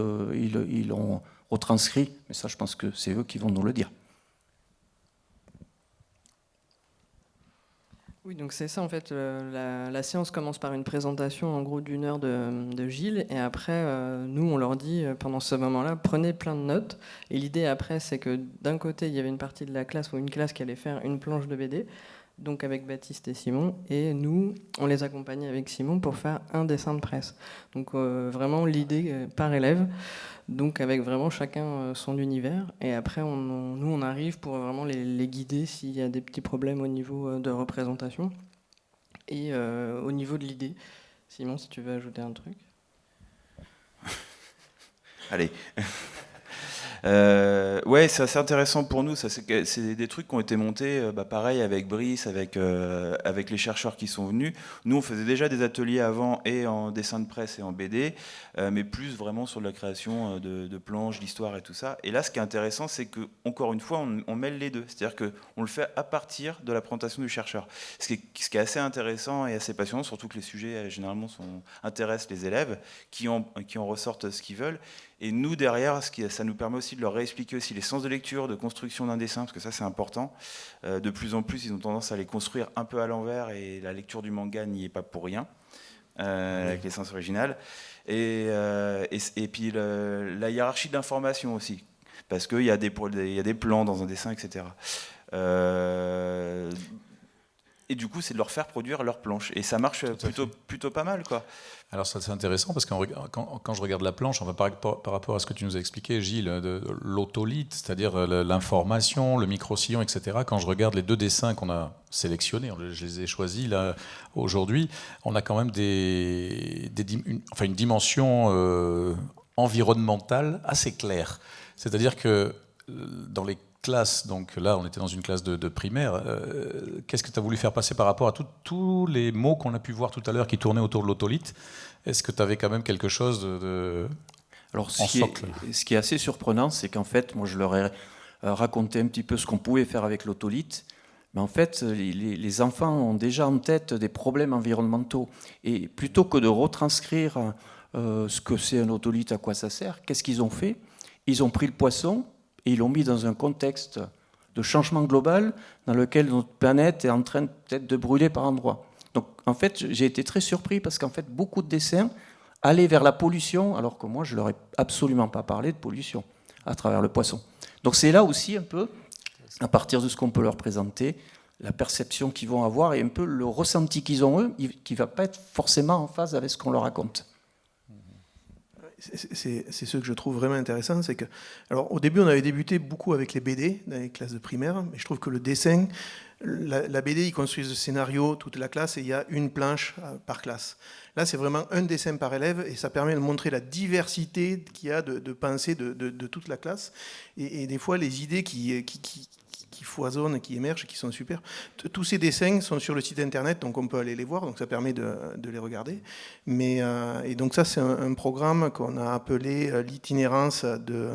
l'ont retranscrit. Mais ça, je pense que c'est eux qui vont nous le dire. Oui, donc c'est ça en fait. La séance commence par une présentation en gros d'1 heure de Gilles, et après nous on leur dit pendant ce moment-là prenez plein de notes. Et l'idée après c'est que d'un côté il y avait une partie de la classe ou une classe qui allait faire une planche de BD, donc avec Baptiste et Simon, et nous on les accompagnait avec Simon pour faire un dessin de presse. Donc vraiment l'idée par élève. Donc avec vraiment chacun son univers, et après nous on arrive pour vraiment les guider s'il y a des petits problèmes au niveau de représentation et au niveau de l'idée. Simon, si tu veux ajouter un truc. Allez. Ouais, c'est assez intéressant pour nous. Ça, c'est des trucs qui ont été montés, pareil avec Brice, avec les chercheurs qui sont venus. Nous, on faisait déjà des ateliers avant, et en dessin de presse et en BD, mais plus vraiment sur la création de planches, d'histoires et tout ça. Et là, ce qui est intéressant, c'est que encore une fois, on mêle les deux. C'est-à-dire qu'on le fait à partir de la présentation du chercheur. Ce qui est assez intéressant et assez passionnant, surtout que les sujets généralement intéressent les élèves qui en ressortent ce qu'ils veulent. Et nous, derrière, ça nous permet aussi de leur réexpliquer aussi les sens de lecture, de construction d'un dessin, parce que ça, c'est important. De plus en plus, ils ont tendance à les construire un peu à l'envers, et la lecture du manga n'y est pas pour rien, avec l'essence originale. Et puis, la hiérarchie de l'information aussi, parce qu'il y a des plans dans un dessin, etc. Et du coup, c'est de leur faire produire leur planche. Et ça marche plutôt pas mal, quoi. Alors ça, c'est intéressant, parce que quand je regarde la planche, par rapport à ce que tu nous as expliqué, Gilles, de l'autolithe, c'est-à-dire l'information, le micro-sillon, etc., quand je regarde les deux dessins qu'on a sélectionnés, je les ai choisis là aujourd'hui, on a quand même une dimension environnementale assez claire. C'est-à-dire que dans les classes, donc là on était dans une classe de primaire, qu'est-ce que tu as voulu faire passer par rapport à tous les mots qu'on a pu voir tout à l'heure qui tournaient autour de l'autolithe? Est-ce que tu avais quand même quelque chose Alors, ce qui est assez surprenant, c'est qu'en fait, moi je leur ai raconté un petit peu ce qu'on pouvait faire avec l'autolithe, mais en fait les enfants ont déjà en tête des problèmes environnementaux, et plutôt que de retranscrire ce que c'est un autolithe, à quoi ça sert, qu'est-ce qu'ils ont fait? Ils ont pris le poisson et ils l'ont mis dans un contexte de changement global dans lequel notre planète est en train peut-être de brûler par endroits. Donc en fait, j'ai été très surpris, parce qu'en fait, beaucoup de dessins allaient vers la pollution, alors que moi, je ne leur ai absolument pas parlé de pollution à travers le poisson. Donc c'est là aussi un peu, à partir de ce qu'on peut leur présenter, la perception qu'ils vont avoir et un peu le ressenti qu'ils ont eux, qui ne va pas être forcément en phase avec ce qu'on leur raconte. C'est ce que je trouve vraiment intéressant, c'est que, alors au début on avait débuté beaucoup avec les BD dans les classes de primaire, mais je trouve que le dessin, la BD, ils construisent le scénario, toute la classe, et il y a une planche par classe. Là c'est vraiment un dessin par élève, et ça permet de montrer la diversité qu'il y a de pensée de toute la classe, et des fois les idées qui foisonnent, qui émergent, qui sont super. Tous ces dessins sont sur le site internet, donc on peut aller les voir, donc ça permet de les regarder. Et donc ça, c'est un programme qu'on a appelé l'itinérance de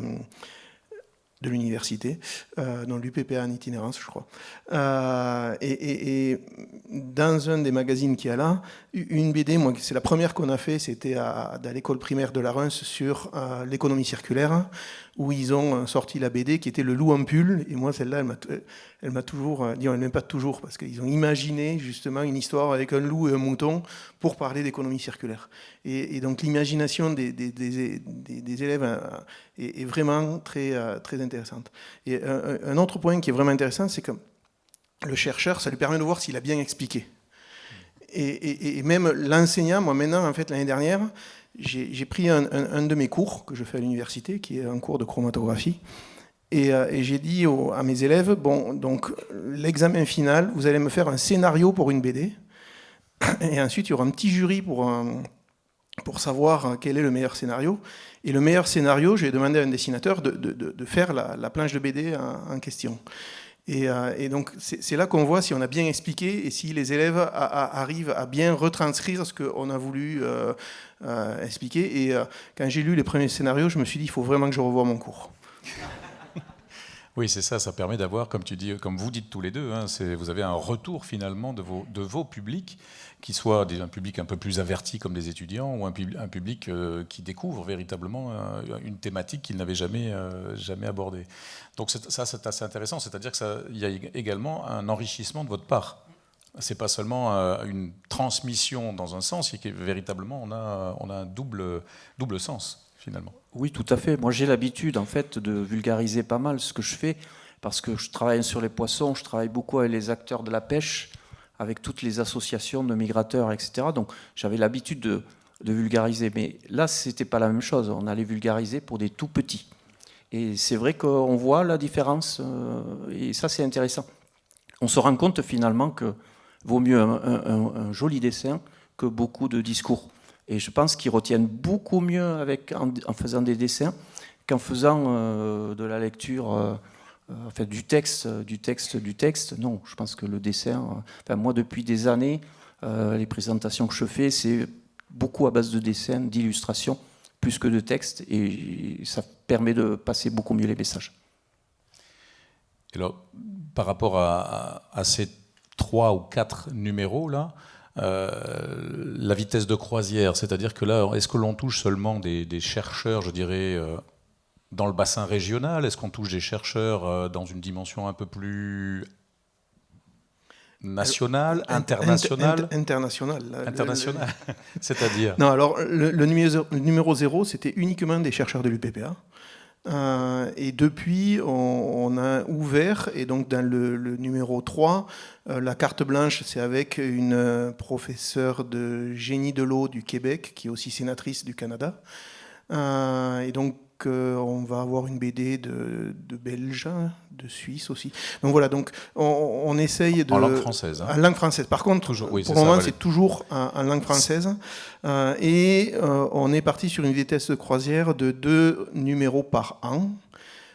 l'université, dans l'UPPA en itinérance, je crois. Et dans un des magazines qu'il y a là, une BD, moi, c'est la première qu'on a fait, c'était dans l'école primaire de la Reims sur l'économie circulaire, où ils ont sorti la BD qui était Le loup en pull. Et moi, celle-là, elle m'a toujours dit, elle m'aime pas toujours, parce qu'ils ont imaginé justement une histoire avec un loup et un mouton pour parler d'économie circulaire. Et donc l'imagination des élèves est vraiment très, très intéressante. Et un autre point qui est vraiment intéressant, c'est que le chercheur, ça lui permet de voir s'il a bien expliqué. Et même l'enseignant, moi maintenant, en fait, l'année dernière, j'ai pris un de mes cours que je fais à l'université, qui est un cours de chromatographie. Et j'ai dit à mes élèves, bon, donc l'examen final, vous allez me faire un scénario pour une BD, et ensuite il y aura un petit jury pour savoir quel est le meilleur scénario. Et le meilleur scénario, j'ai demandé à un dessinateur de faire la planche de BD en question. Et donc c'est là qu'on voit si on a bien expliqué et si les élèves arrivent à bien retranscrire ce qu'on a voulu expliquer. Et quand j'ai lu les premiers scénarios, je me suis dit, il faut vraiment que je revoie mon cours. Oui, c'est ça, ça permet d'avoir, comme tu dis, comme vous dites tous les deux, hein, vous avez un retour finalement de vos publics, qui soit un public un peu plus averti comme des étudiants, ou un public qui découvre véritablement une thématique qu'il n'avait jamais abordée. Donc ça, c'est assez intéressant, c'est-à-dire qu'il y a également un enrichissement de votre part. C'est pas seulement une transmission dans un sens, c'est que véritablement on a un double sens finalement. Oui, tout à fait. Moi, j'ai l'habitude, en fait, de vulgariser pas mal ce que je fais, parce que je travaille sur les poissons, je travaille beaucoup avec les acteurs de la pêche, avec toutes les associations de migrateurs, etc. Donc, j'avais l'habitude de vulgariser. Mais là, c'était pas la même chose. On allait vulgariser pour des tout petits. Et c'est vrai qu'on voit la différence, et ça, c'est intéressant. On se rend compte, finalement, que vaut mieux un joli dessin que beaucoup de discours. Et je pense qu'ils retiennent beaucoup mieux en faisant des dessins qu'en faisant de la lecture, du texte. Non, je pense que le dessin... moi, depuis des années, les présentations que je fais, c'est beaucoup à base de dessins, d'illustrations, plus que de texte. Et ça permet de passer beaucoup mieux les messages. Et alors, par rapport à ces 3 ou 4 numéros-là, la vitesse de croisière, c'est-à-dire que là, est-ce que l'on touche seulement des chercheurs, je dirais, dans le bassin régional? Est-ce qu'on touche des chercheurs dans une dimension un peu plus nationale, internationale? Internationale. C'est-à-dire? Non, alors le numéro 0, c'était uniquement des chercheurs de l'UPPA. Et depuis, on a ouvert, et donc dans le numéro 3, la carte blanche, c'est avec une professeure de génie de l'eau du Québec, qui est aussi sénatrice du Canada. Et donc, on va avoir une BD de Belge, de Suisse aussi. Donc voilà, donc on essaye de... En langue française. Hein. En langue française. Par contre, toujours, oui, pour le moment, c'est toujours en langue française. Et on est parti sur une vitesse de croisière de 2 numéros par an.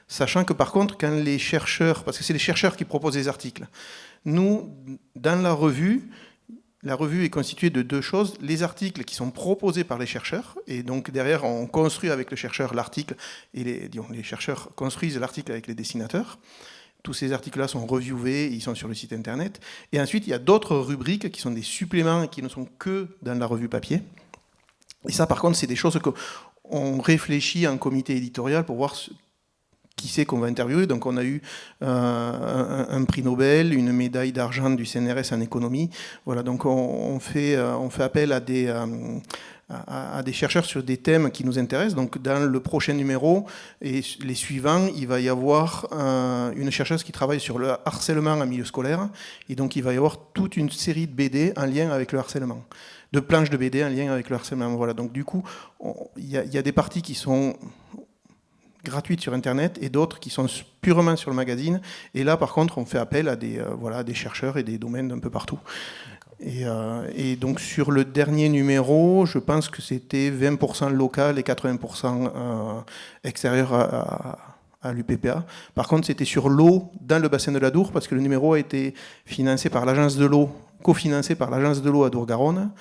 Sachant que par contre, quand les chercheurs... Parce que c'est les chercheurs qui proposent les articles. Nous, dans la revue est constituée de 2 choses. Les articles qui sont proposés par les chercheurs, et donc derrière, on construit avec le chercheur l'article, et les chercheurs construisent l'article avec les dessinateurs. Tous ces articles-là sont reviewés, ils sont sur le site internet. Et ensuite, il y a d'autres rubriques qui sont des suppléments qui ne sont que dans la revue papier. Et ça, par contre, c'est des choses qu'on réfléchit en comité éditorial pour voir qui c'est qu'on va interviewer. Donc on a eu un prix Nobel, une médaille d'argent du CNRS en économie. Voilà, donc on fait appel à des chercheurs sur des thèmes qui nous intéressent. Donc dans le prochain numéro et les suivants, il va y avoir une chercheuse qui travaille sur le harcèlement en milieu scolaire. Et donc il va y avoir toute une série de BD en lien avec le harcèlement, de planches de BD en lien avec le harcèlement. Voilà, donc du coup, il y a des parties qui sont gratuites sur Internet et d'autres qui sont purement sur le magazine. Et là, par contre, on fait appel à des chercheurs et des domaines d'un peu partout. Et donc, sur le dernier numéro, je pense que c'était 20% local et 80% extérieur à l'UPPA. Par contre, c'était sur l'eau dans le bassin de l'Adour, parce que le numéro a été financé par l'agence de l'eau, cofinancé par l'agence de l'eau Adour-Garonne,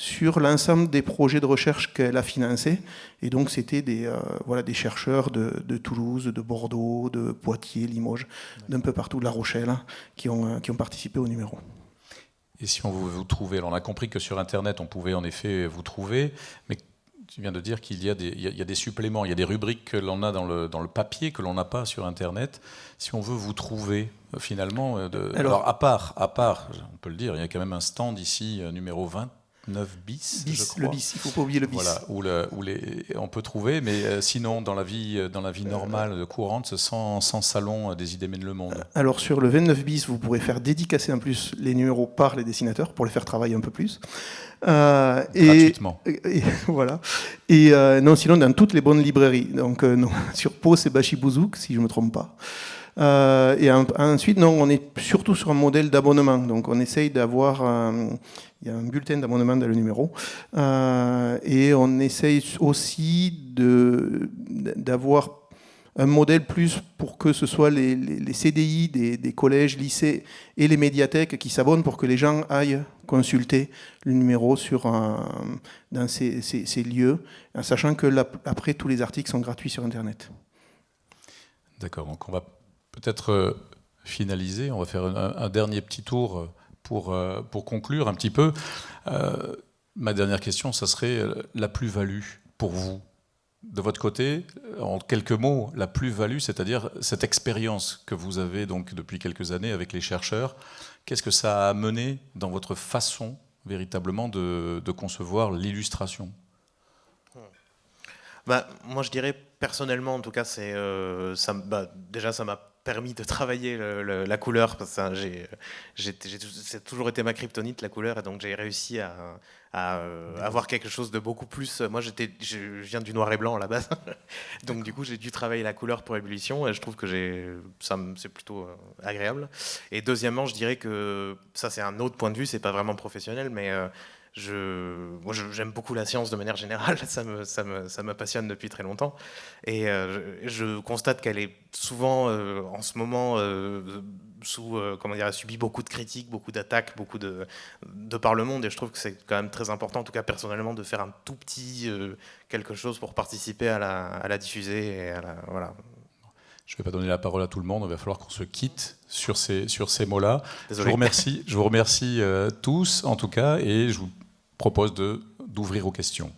sur l'ensemble des projets de recherche qu'elle a financés. Et donc, c'était des chercheurs de Toulouse, de Bordeaux, de Poitiers, Limoges, d'un peu partout, de La Rochelle, qui ont participé au numéro. Et si on veut vous trouver, alors on a compris que sur Internet, on pouvait en effet vous trouver, mais tu viens de dire qu'il y a des suppléments, il y a des rubriques que l'on a dans le papier, que l'on n'a pas sur Internet. Si on veut vous trouver, finalement, alors à part, on peut le dire, il y a quand même un stand ici, numéro 20, 9 bis, Bis, je crois. le bis, il ne faut pas oublier le bis. Voilà, on peut trouver, mais sinon, dans la vie normale, courante, sans salon des idées mènent le monde. Alors sur le 29 bis, vous pourrez faire dédicacer en plus les numéros par les dessinateurs pour les faire travailler un peu plus. Gratuitement. Et voilà. Et non, sinon dans toutes les bonnes librairies. Donc non, sur Pau, c'est Bachibouzouk, si je ne me trompe pas. Et ensuite, non, on est surtout sur un modèle d'abonnement. Donc on essaye d'avoir... il y a un bulletin d'abonnement dans le numéro. Et on essaye aussi d'avoir un modèle plus pour que ce soit les CDI des collèges, lycées et les médiathèques qui s'abonnent pour que les gens aillent consulter le numéro dans ces lieux, en sachant que après, tous les articles sont gratuits sur Internet. D'accord, donc on va peut-être finaliser, on va faire un dernier petit tour pour conclure un petit peu. Ma dernière question, ça serait la plus-value pour vous. De votre côté, en quelques mots, la plus-value, c'est-à-dire cette expérience que vous avez donc depuis quelques années avec les chercheurs, qu'est-ce que ça a amené dans votre façon véritablement de concevoir l'illustration ? Moi, je dirais personnellement, en tout cas, déjà, ça m'a permis de travailler la couleur, parce que c'est toujours été ma kryptonite, la couleur, et donc j'ai réussi à avoir quelque chose de beaucoup plus... Moi, je viens du noir et blanc à la base, donc du coup, j'ai dû travailler la couleur pour Ébullition, et je trouve que c'est plutôt agréable. Et deuxièmement, je dirais que ça, c'est un autre point de vue, c'est pas vraiment professionnel, mais... Moi, j'aime beaucoup la science de manière générale, ça me passionne depuis très longtemps. Et je constate qu'elle est souvent, en ce moment, subit beaucoup de critiques, beaucoup d'attaques, beaucoup de par le monde. Et je trouve que c'est quand même très important, en tout cas personnellement, de faire un tout petit quelque chose pour participer à la diffuser. Et voilà. Je ne vais pas donner la parole à tout le monde, il va falloir qu'on se quitte sur ces mots-là. Désolé. Je vous remercie tous, en tout cas, et je vous propose d'ouvrir aux questions.